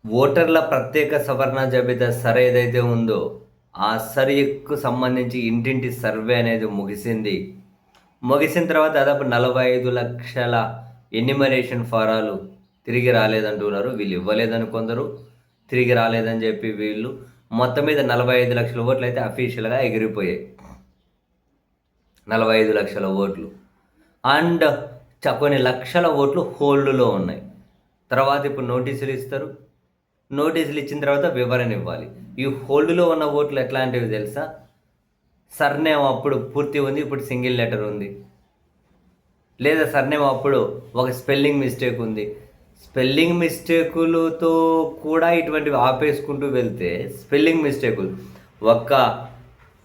ఓటర్ల ప్రత్యేక సవరణ జాబితా సర్ ఏదైతే ఉందో, ఆ సర్‌కు సంబంధించి ఇంటింటి సర్వే అనేది ముగిసింది. ముగిసిన తర్వాత దాదాపు 45,00,000 ఎన్యుమరేషన్ ఫారాలు తిరిగి రాలేదంటున్నారు. వీళ్ళు ఇవ్వలేదని కొందరు, తిరిగి రాలేదని చెప్పి వీళ్ళు. మొత్తం మీద 45,00,000 ఓట్లయితే అఫీషియల్‌గా ఎగిరిపోయాయి. 45,00,000 ఓట్లు. అండ్ కొన్ని లక్షల ఓట్లు హోల్డ్‌లో ఉన్నాయి. తర్వాత ఇప్పుడు నోటీసులు ఇస్తారు. నోటీసులు ఇచ్చిన తర్వాత వివరణ ఇవ్వాలి. ఈ హోల్డ్‌లో ఉన్న ఓట్లు ఎట్లాంటివి తెలుసా? సర్‌నేమ్ అప్పుడు పూర్తి ఉంది. ఇప్పుడు సింగిల్ లెటర్ ఉంది. లేదా సర్‌నేమ్ అప్పుడు ఒక స్పెల్లింగ్ మిస్టేక్ ఉంది. స్పెల్లింగ్ మిస్టేకులతో కూడా ఇటువంటివి ఆపేసుకుంటూ వెళ్తే స్పెల్లింగ్ మిస్టేకులు ఒక్క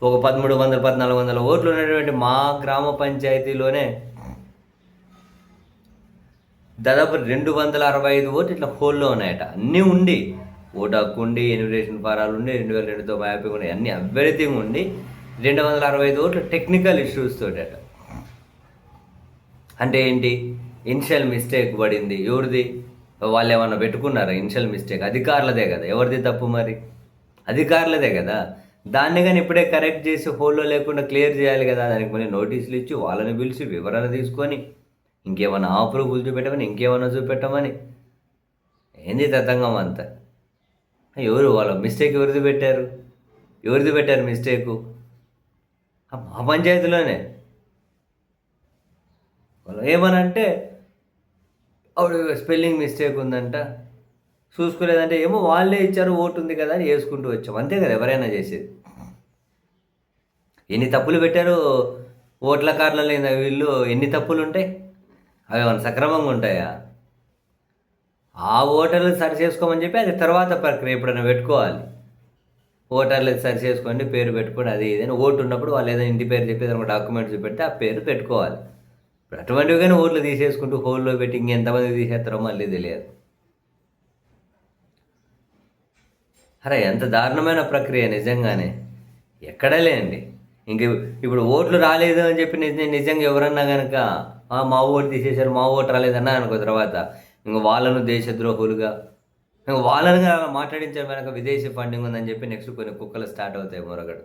ఒక 1300, 1400 ఓట్లు ఉన్నటువంటి మా గ్రామ పంచాయతీలోనే దాదాపు 265 ఓట్లు ఇట్లా హోల్డ్‌లో ఉన్నాయట. అన్నీ ఉండి, ఓటు హక్కు ఉండి, ఎన్యుమరేషన్ ఫారాలు ఉండి, 2002తో మ్యాపింగ్ ఉండి, అన్నీ ఎవ్రీథింగ్ ఉండి 265 ఓట్లు టెక్నికల్ ఇష్యూస్ తోటట. అంటే ఏంటి? ఇనిషియల్ మిస్టేక్ పడింది. ఎవరిది? వాళ్ళు ఏమన్నా పెట్టుకున్నారా ఇనిషియల్ మిస్టేక్? అధికారులదే కదా! ఎవరిది తప్పు మరి? అధికారులదే కదా! దాన్ని గాని ఇప్పుడే కరెక్ట్ చేసి హోల్డ్‌లో లేకుండా క్లియర్ చేయాలి కదా! దానికి మళ్ళీ నోటీసులు ఇచ్చి, వాళ్ళని పిలిచి, వివరణ తీసుకొని, ఇంకేమన్నా ప్రూఫ్‌లు చూపెట్టమని, ఇంకేమన్నా చూపెట్టమని. ఏంది తతంగం అంతా? వాళ్ళ మిస్టేక్ ఎవరిది పెట్టారు? ఎవరిది పెట్టారు మిస్టేకు? మా పంచాయతీలోనే. వాళ్ళు ఏమనంటే ఆవిడ స్పెల్లింగ్ మిస్టేక్ ఉందంట. చూసుకోలేదంటే ఏమో వాళ్ళే ఇచ్చారు ఓటు ఉంది కదా అని వేసుకుంటూ వచ్చాం. అంతే కదా ఎవరైనా చేసేది. ఎన్ని తప్పులు పెట్టారో ఓట్ల కార్డులలో వీళ్ళు ఎన్ని తప్పులుంటాయి? అవి ఏమన్నా సక్రమంగా ఉంటాయా? ఆ ఓటర్లు సరి చేసుకోమని చెప్పి అది తర్వాత ప్రక్రియ ఎప్పుడైనా పెట్టుకోవాలి. ఓటర్లు సరి చేసుకోండి, పేరు పెట్టుకోండి, అది ఏదైనా ఓటు ఉన్నప్పుడు వాళ్ళు ఏదైనా ఇంటి పేరు చెప్పి ఏదైనా డాక్యుమెంట్ చూపెడితే ఆ పేరు పెట్టుకోవాలి. ఇప్పుడు అటువంటివి కానీ ఓట్లు తీసేసుకుంటూ హోల్డ్‌లో పెట్టి ఇంకెంతమంది తీసేస్తారో మళ్ళీ తెలియదు. అరే ఎంత దారుణమైన ప్రక్రియ నిజంగానే. ఎక్కడా లేండి. ఇంక ఇప్పుడు ఓట్లు రాలేదు అని చెప్పి నిజంగా ఎవరన్నా గనక మా ఓటు తీసేశారు, మా ఓటు రాలేదన్నా అనుకో తర్వాత ఇంక వాళ్ళను దేశద్రోహులుగా, ఇంక వాళ్ళని అలా మాట్లాడించడం వెనక విదేశీ ఫండింగ్ ఉందని చెప్పి నెక్స్ట్ కొన్ని కుక్కలు స్టార్ట్ అవుతాయి మొరగడు.